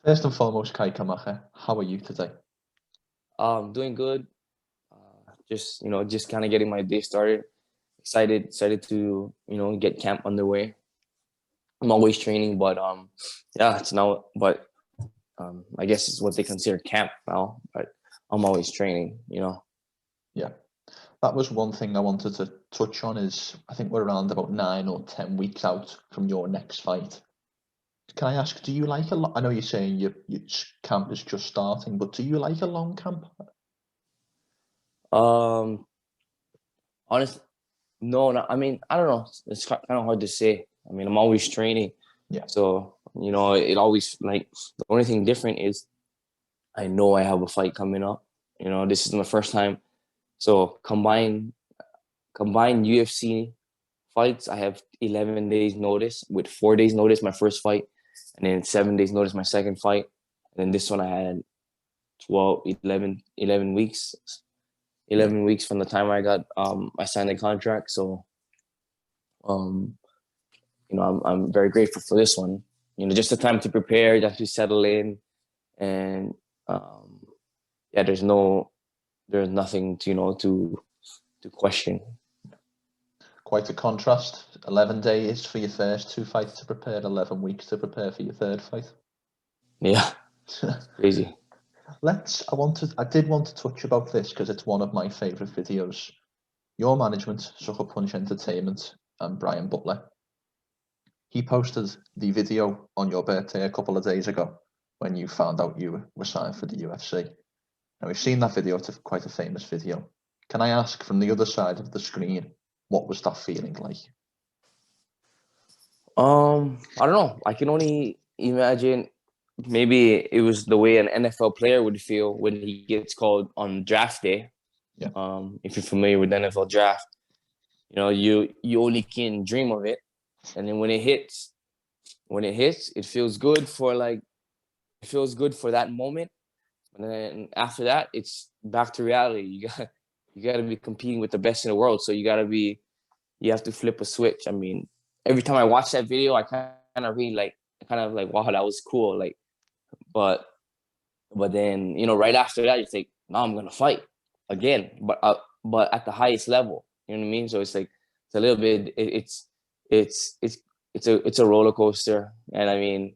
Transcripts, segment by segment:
First and foremost, Kai Kamaka, how are you today? Doing good. Just kind of getting my day started. Excited to get camp underway. I'm always training, but yeah, it's now. But I guess it's what they consider camp now. But I'm always training. Yeah, that was one thing I wanted to touch on is I think we're around about 9 or 10 weeks out from your next fight. Can I ask, do you like a lot? I know you're saying your camp is just starting, but do you like a long camp? Um, Honestly, no. I mean, I don't know. It's kind of hard to say. I mean, I'm always training, Yeah, so it always like the only thing different is I know I have a fight coming up. This is my first time. So combine UFC fights, I have 11 days notice with 4 days notice my first fight, and then 7 days notice my second fight. And then this one I had 11 weeks, yeah. 11 weeks from the time I signed the contract. So, um, I'm very grateful for this one. Just the time to prepare, just to settle in, and yeah, there's nothing to to question. Quite a contrast. 11 days for your first two fights to prepare, 11 weeks to prepare for your third fight. Yeah, crazy. I did want to touch about this because it's one of my favorite videos. Your management, Sucker Punch Entertainment, and Brian Butler. He posted the video on your birthday a couple of days ago when you found out you were signed for the UFC. Now we've seen that video; it's quite a famous video. Can I ask, from the other side of the screen, what was that feeling like? I don't know. I can only imagine maybe it was the way an NFL player would feel when he gets called on draft day. Yeah. If you're familiar with the NFL draft, you only can dream of it, and then when it hits, it feels good for that moment, and then after that, it's back to reality. You got to be competing with the best in the world, so you have to flip a switch. I mean, every time I watch that video, I kind of wow, that was cool. But then right after that, it's like, now I'm gonna fight again, but at the highest level. You know what I mean? So it's like it's a little bit. It's a roller coaster, and I mean,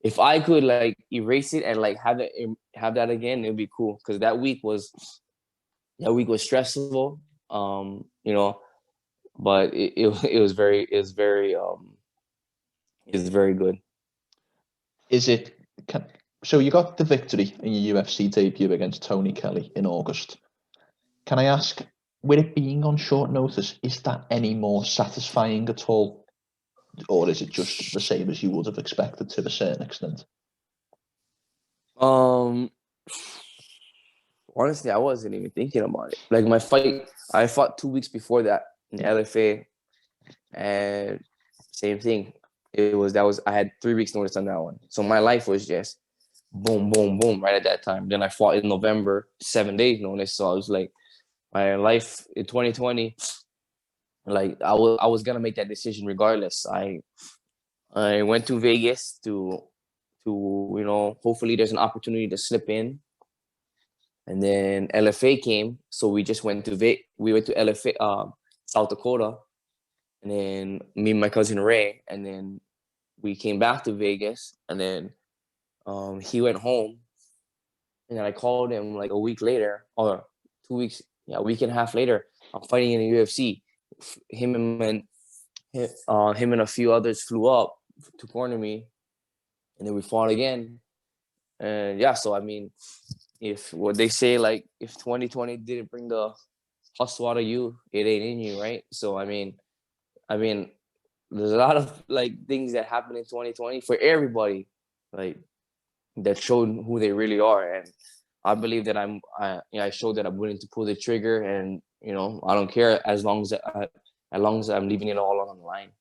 if I could like erase it and like have that again, it'd be cool because that week was stressful. But it was very good. Is it so? You got the victory in your UFC debut against Tony Kelly in August. Can I ask, with it being on short notice, is that any more satisfying at all, or is it just the same as you would have expected to a certain extent? Um, Honestly, I wasn't even thinking about it. Like my fight, I fought 2 weeks before that in LFA, and same thing. I had 3 weeks notice on that one. So my life was just boom, boom, boom right at that time. Then I fought in November, 7 days notice. So I was like, my life in 2020, like I was gonna make that decision regardless. I went to Vegas to hopefully there's an opportunity to slip in. And then LFA came, so we just went to LFA, South Dakota, and then me and my cousin Ray, and then we came back to Vegas, and then he went home, and then I called him like a week later, or 2 weeks, yeah, a week and a half later. I'm fighting in the UFC. Him and a few others flew up to corner me, and then we fought again. And yeah, so I mean, if what they say, like if 2020 didn't bring the hustle out of you, it ain't in you, right? So I mean, there's a lot of like things that happened in 2020 for everybody, like that showed who they really are, and I believe that I showed that I'm willing to pull the trigger, and I don't care as long as I'm leaving it all on the line.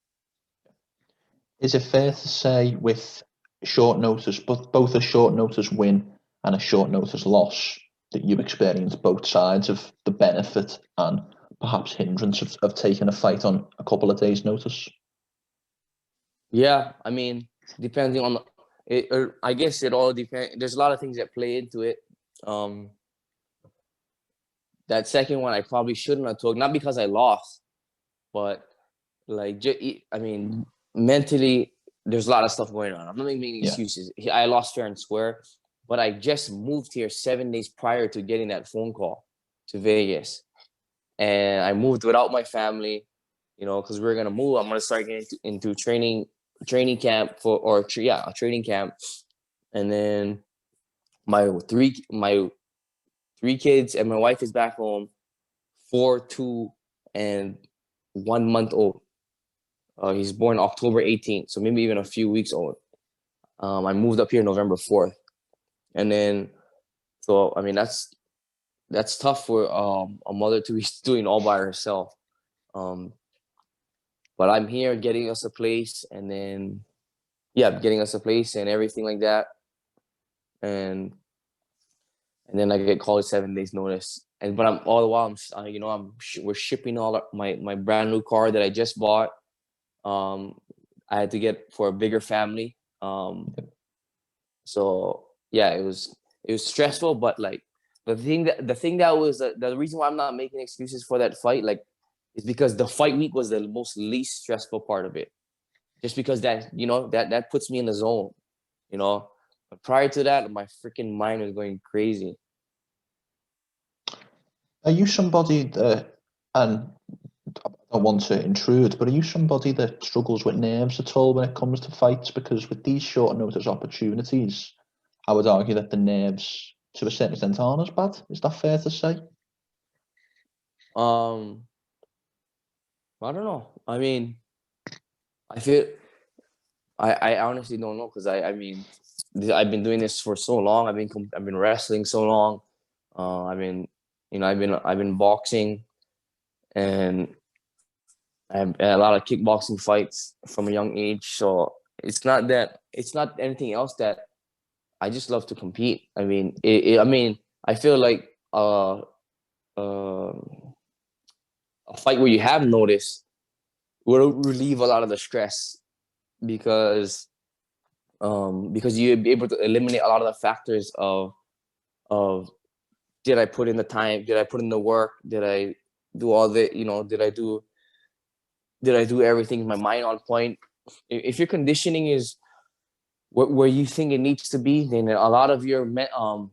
Is it fair to say, with short notice, but both a short notice win and a short notice loss, that you experience both sides of the benefit and perhaps hindrance of taking a fight on a couple of days' notice? Yeah, I mean, depending on I guess it all depends. There's a lot of things that play into it. That second one I probably shouldn't have took, not because I lost, but like, I mean, mentally, there's a lot of stuff going on. I'm not making excuses. I lost fair and square, but I just moved here 7 days prior to getting that phone call to Vegas, and I moved without my family, because we're gonna move. I'm gonna start getting into training camp a training camp, and then my three kids and my wife is back home, 4, 2, and 1 month old. He's born October 18th, so maybe even a few weeks old. I moved up here November 4th, and then, so I mean that's tough for a mother to be doing all by herself. But I'm here getting us a place, and then getting us a place and everything like that, and then I get called 7 days notice. But I'm all the while we're shipping all my brand new car that I just bought. I had to get for a bigger family. So yeah, it was stressful, but like the thing that was the reason why I'm not making excuses for that fight, like, is because the fight week was the most least stressful part of it. Just because that that puts me in the zone, But prior to that, my freaking mind was going crazy. Are you somebody that, and I don't want to intrude, but are you somebody that struggles with nerves at all when it comes to fights? Because with these short notice opportunities, I would argue that the nerves, to a certain extent, aren't as bad. Is that fair to say? I don't know. I mean, I feel I honestly don't know, because I mean, I've been doing this for so long. I've been wrestling so long. I've been boxing, and I have a lot of kickboxing fights from a young age. So it's not anything else that I just love to compete. I mean, I feel like a fight where you have notice will relieve a lot of the stress, because you'll be able to eliminate a lot of the factors of did I put in the time, did I put in the work, did I do all the did I do everything, my mind on point. If your conditioning is where you think it needs to be, then a lot of your mental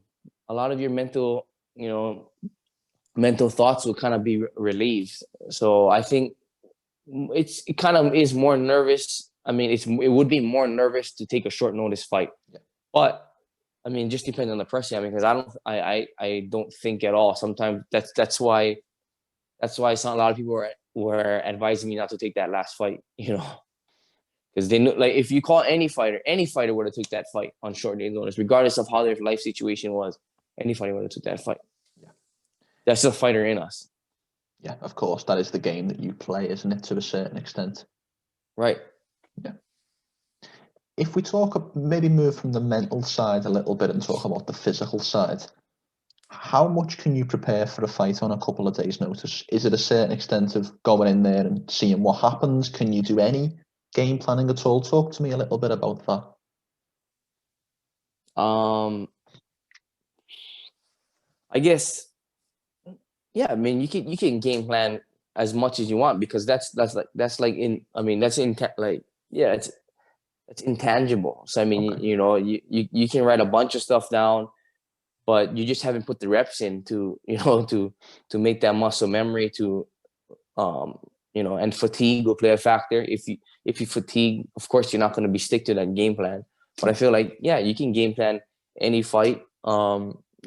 mental thoughts will kind of be relieved. So I think it kind of is more nervous. I mean, it would be more nervous to take a short notice fight, but I mean, just depends on the person. I mean, because I don't think at all. Sometimes that's why a lot of people were advising me not to take that last fight, because they know, like, if you call any fighter would have took that fight on short notice, regardless of how their life situation was. Any fighter would have took that fight. Yeah, that's the fighter in us. Yeah, of course, that is the game that you play, isn't it, to a certain extent? Right. Yeah. If we maybe move from the mental side a little bit and talk about the physical side, how much can you prepare for a fight on a couple of days' notice? Is it a certain extent of going in there and seeing what happens? Can you do any game planning at all? Talk to me a little bit about that. I guess, yeah. I mean, you can game plan as much as you want, because that's intangible. So I mean, okay, you can write a bunch of stuff down, but you just haven't put the reps in to make that muscle memory to and fatigue will play a factor. If you fatigue, of course you're not going to be stick to that game plan. But I feel like, yeah, you can game plan any fight,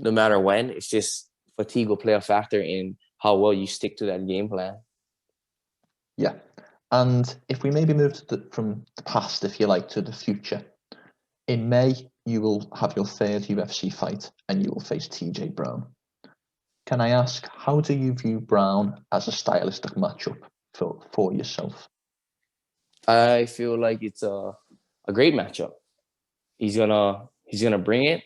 no matter when. It's just fatigue will play a factor in how well you stick to that game plan. Yeah. And if we maybe move from the past, if you like, to the future, in May, you will have your third UFC fight and you will face TJ Brown. Can I ask, how do you view Brown as a stylistic matchup for yourself? I feel like it's a great matchup. He's gonna bring it.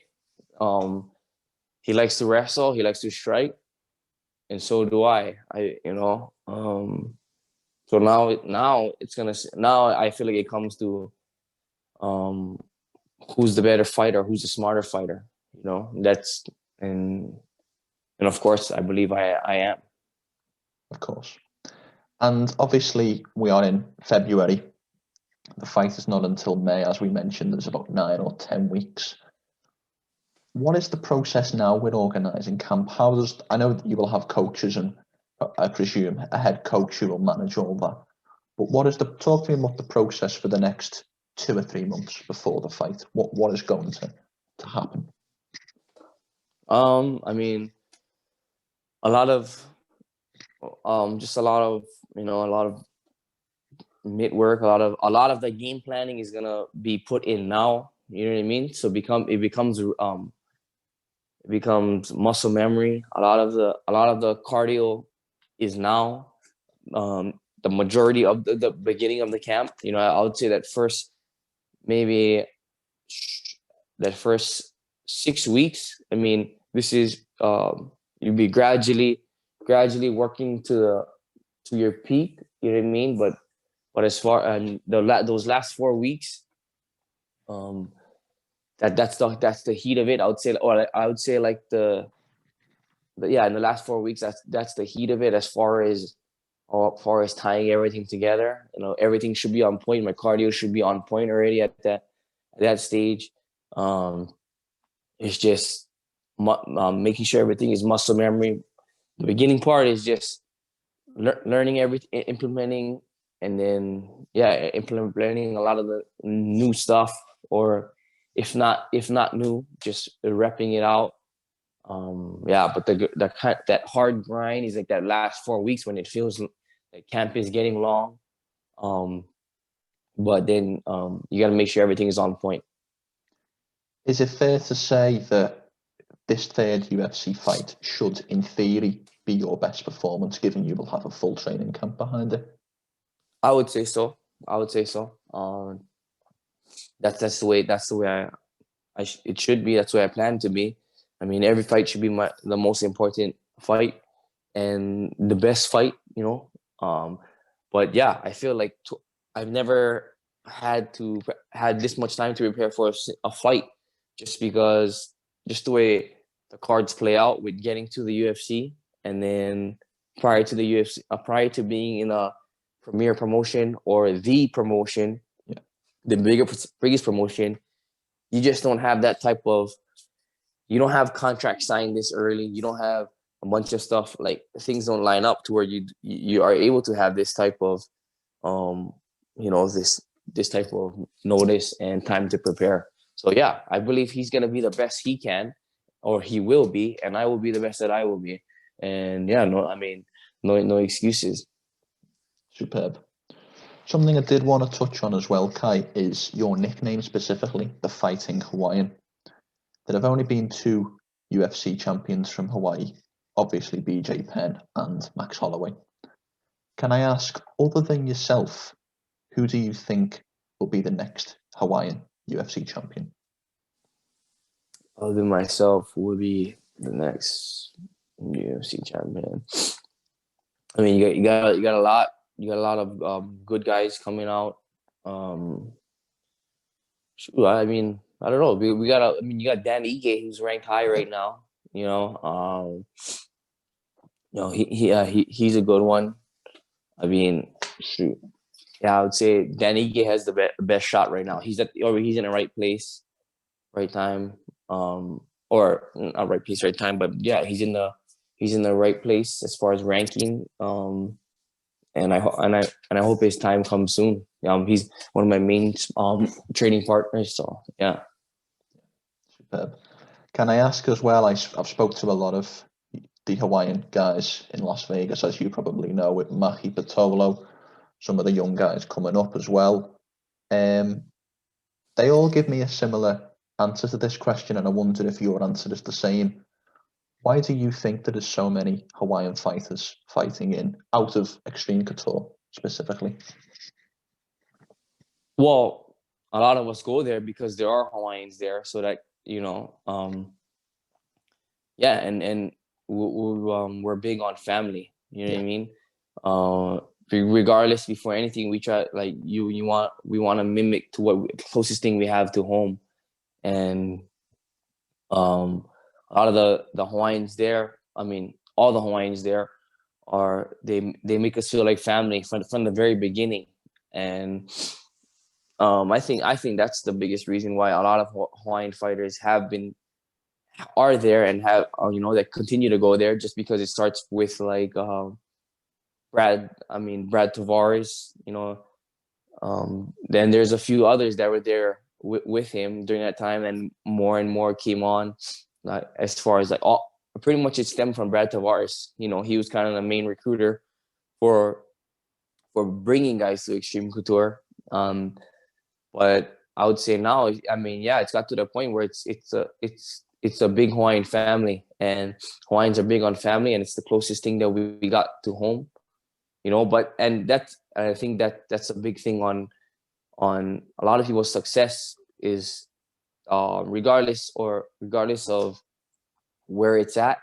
He likes to wrestle. He likes to strike, and so do I. So now I feel like it comes to who's the better fighter, who's the smarter fighter. You know, that's and of course, I believe I am. Of course. And obviously, we are in February. The fight is not until May, as we mentioned. There's about 9 or 10 weeks. What is the process now with organising camp? I know that you will have coaches and I presume a head coach who will manage all that. But talk to me about the process for the next 2 or 3 months before the fight? What is going to happen? I mean, a lot of just a lot of mid work, a lot of the game planning is gonna be put in now. You know what I mean? So it becomes muscle memory. A lot of the cardio is now. The majority of the beginning of the camp, I would say that first 6 weeks. I mean, this is you'll be gradually working to your peak. You know what I mean? But as far and those last 4 weeks, that's the heat of it. I would say like in the last 4 weeks, that's the heat of it as far as tying everything together. Everything should be on point. My cardio should be on point already at that stage. It's just making sure everything is muscle memory. The beginning part is just learning everything, implementing, and then implementing a lot of the new stuff, or if not new, just repping it out. But that hard grind is like that last 4 weeks when it feels like camp is getting long. But then you got to make sure everything is on point. Is it fair to say that this third UFC fight should, in theory, be your best performance, given you will have a full training camp behind it? I would say so. That's the way it should be. That's the way I plan to be. I mean, every fight should be the most important fight and the best fight, But yeah, I feel like I've never had this much time to prepare for a fight, just the way the cards play out with getting to the UFC, and then prior to the UFC, prior to being in a premier promotion or the promotion, the biggest promotion, you just don't have that type of. You don't have contracts signed this early. You don't have a bunch of stuff, like things don't line up to where you are able to have this type of, this type of notice and time to prepare. So yeah, I believe he's gonna be the best he can, or he will be, and I will be the best that I will be. And yeah, no excuses. Superb. Something I did want to touch on as well, Kai, is your nickname specifically, the Fighting Hawaiian. There have only been 2 UFC champions from Hawaii, obviously BJ Penn and Max Holloway. Can I ask, other than yourself, who do you think will be the next Hawaiian UFC champion? Other than myself, who will be the next UFC champion? I mean, you got a lot. You got a lot of good guys coming out. I mean, I don't know. You got Dan Ige, who's ranked high right now. He's a good one. I mean, shoot. Yeah, I would say Dan Ige has the best shot right now. He's in the right place, right time. Or not right place, right time, but yeah, he's in the right place as far as ranking. And I hope his time comes soon. He's one of my main training partners. So yeah. Superb. Can I ask as well? I've spoke to a lot of the Hawaiian guys in Las Vegas, as you probably know, with Mahi Patolo, some of the young guys coming up as well. They all give me a similar answer to this question, and I wonder if your answer is the same. Why do you think there is so many Hawaiian fighters fighting out of Xtreme Couture specifically? Well, a lot of us go there because there are Hawaiians there, so that and we're big on family. You know what I mean? Regardless, before anything, we try we want to mimic to what closest thing we have to home. and a lot of the Hawaiians there, I mean, all the Hawaiians there they make us feel like family from the very beginning. And I think that's the biggest reason why a lot of Hawaiian fighters are there and have that continue to go there, just because it starts with like Brad Tavares, then there's a few others that were there with him during that time, and more came on. As far as like all, pretty much it stemmed from Brad Tavares. He was kind of the main recruiter for bringing guys to Xtreme Couture. But I would say now, I mean, yeah, it's got to the point where it's a big Hawaiian family, and Hawaiians are big on family, and it's the closest thing that we got to home. But I think that's a big thing on a lot of people's success is regardless of where it's at,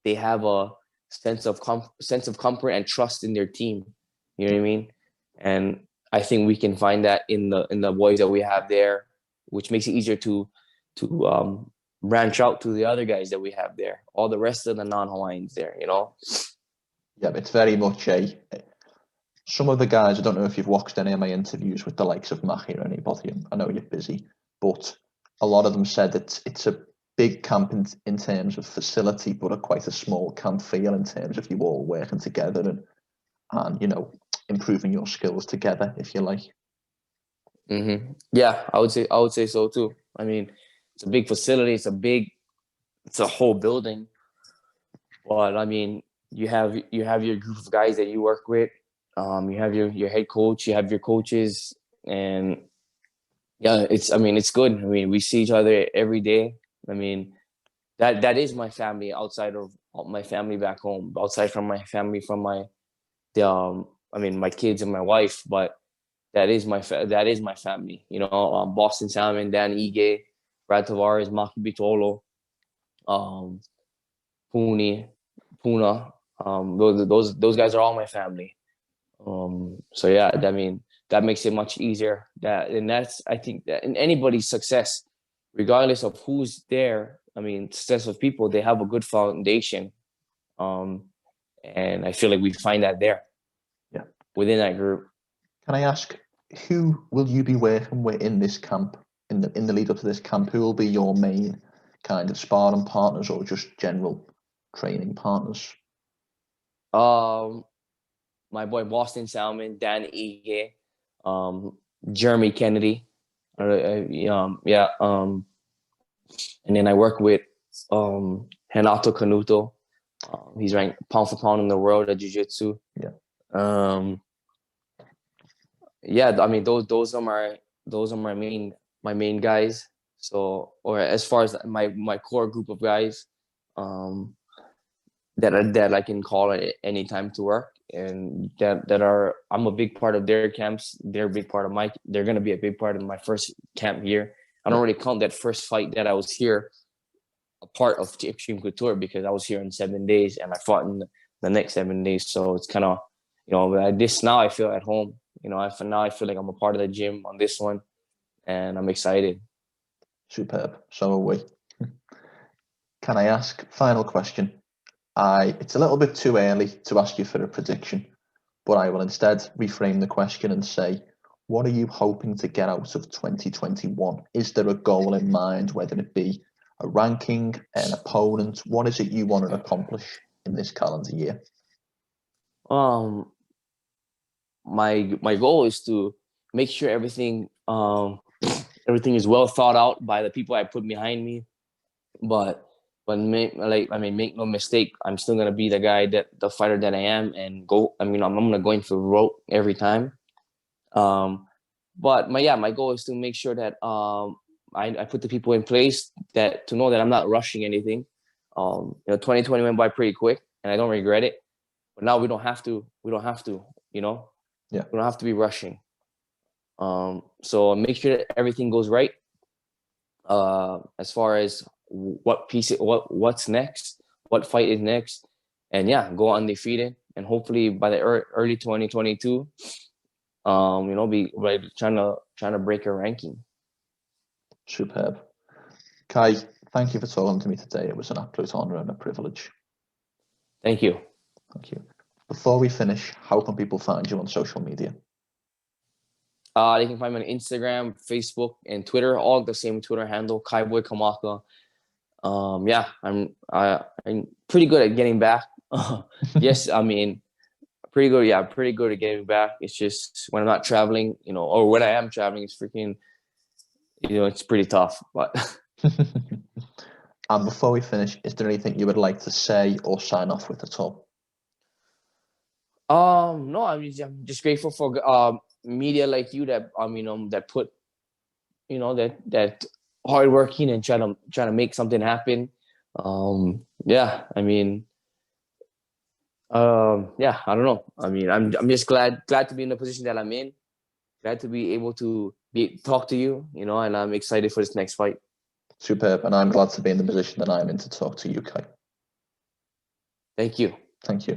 they have a sense of comfort and trust in their team. You know what I mean? And I think we can find that in the boys that we have there, which makes it easier to branch out to the other guys that we have there, all the rest of the non-Hawaiians there. Yeah, it's very much some of the guys, I don't know if you've watched any of my interviews with the likes of Maki or anybody, I know you're busy, but a lot of them said that it's a big camp in terms of facility, but quite a small camp feel in terms of you all working together and improving your skills together, if you like. Mm-hmm. Yeah, I would say so too. I mean, it's a big facility. It's a whole building. But I mean, you have your group of guys that you work with. You have your head coach. You have your coaches, and yeah, it's good. I mean, we see each other every day. I mean, that is my family outside of my family back home, outside from my family, from my kids and my wife. But that is my family. Boston Salmon, Dan Ige, Brad Tavares, Maki Bitolo, Puna. Those guys are all my family. So yeah, I mean, that makes it much easier. That's I think that in anybody's success, regardless of who's there, I mean, success of people, they have a good foundation. And I feel like we find that there. Yeah. Within that group. Can I ask, who will you be working with in this camp, in the lead up to this camp? Who will be your main kind of sparring partners, or just general training partners? My boy Boston Salmon, Dan Ige, Jeremy Kennedy, yeah, and then I work with Renato Canuto. He's ranked pound for pound in the world at jiu-jitsu. Yeah. Yeah, I mean those are my main guys. So, or as far as my core group of guys, that I can call at any time to work, and I'm a big part of their camps. They're gonna be a big part of my first camp here. I don't really count that first fight that I was here a part of Xtreme Couture, because I was here in 7 days and I fought in the next 7 days. So it's kind of, this now I feel at home. I feel like I'm a part of the gym on this one, and I'm excited. Superb. So are we. Can I ask, final question? It's a little bit too early to ask you for a prediction, but I will instead reframe the question and say, what are you hoping to get out of 2021? Is there a goal in mind, whether it be a ranking, an opponent? What is it you want to accomplish in this calendar year? My goal is to make sure everything is well thought out by the people I put behind me, but make no mistake, I'm still gonna be the fighter that I am, and go. I'm gonna go in for rope every time. But my goal is to make sure that I put the people in place to know that I'm not rushing anything. 2020 went by pretty quick, and I don't regret it. But now we don't have to. Yeah. We don't have to be rushing. So make sure that everything goes right. As far as what's next, what fight is next, and yeah, go undefeated, and hopefully by the early 2022, be trying to break a ranking. Superb. Kai, thank you for talking to me today. It was an absolute honour and a privilege. Thank you. Thank you. Before we finish, how can people find you on social media? They can find me on Instagram, Facebook, and Twitter, all the same Twitter handle, Kaiboy Kamaka. Yeah, I'm pretty good at getting back. Yes, I mean, pretty good. Yeah, pretty good at getting back. It's just when I'm not traveling, or when I am traveling, it's freaking, it's pretty tough. But And before we finish, is there anything you would like to say or sign off with at all? No, I'm just grateful for media like you that that put that hardworking and trying to make something happen. Yeah, I mean, yeah, I don't know. I mean, I'm just glad to be in the position that I'm in. Glad to be able to talk to you, and I'm excited for this next fight. Superb, and I'm glad to be in the position that I'm in to talk to you, Kai. Thank you. Thank you.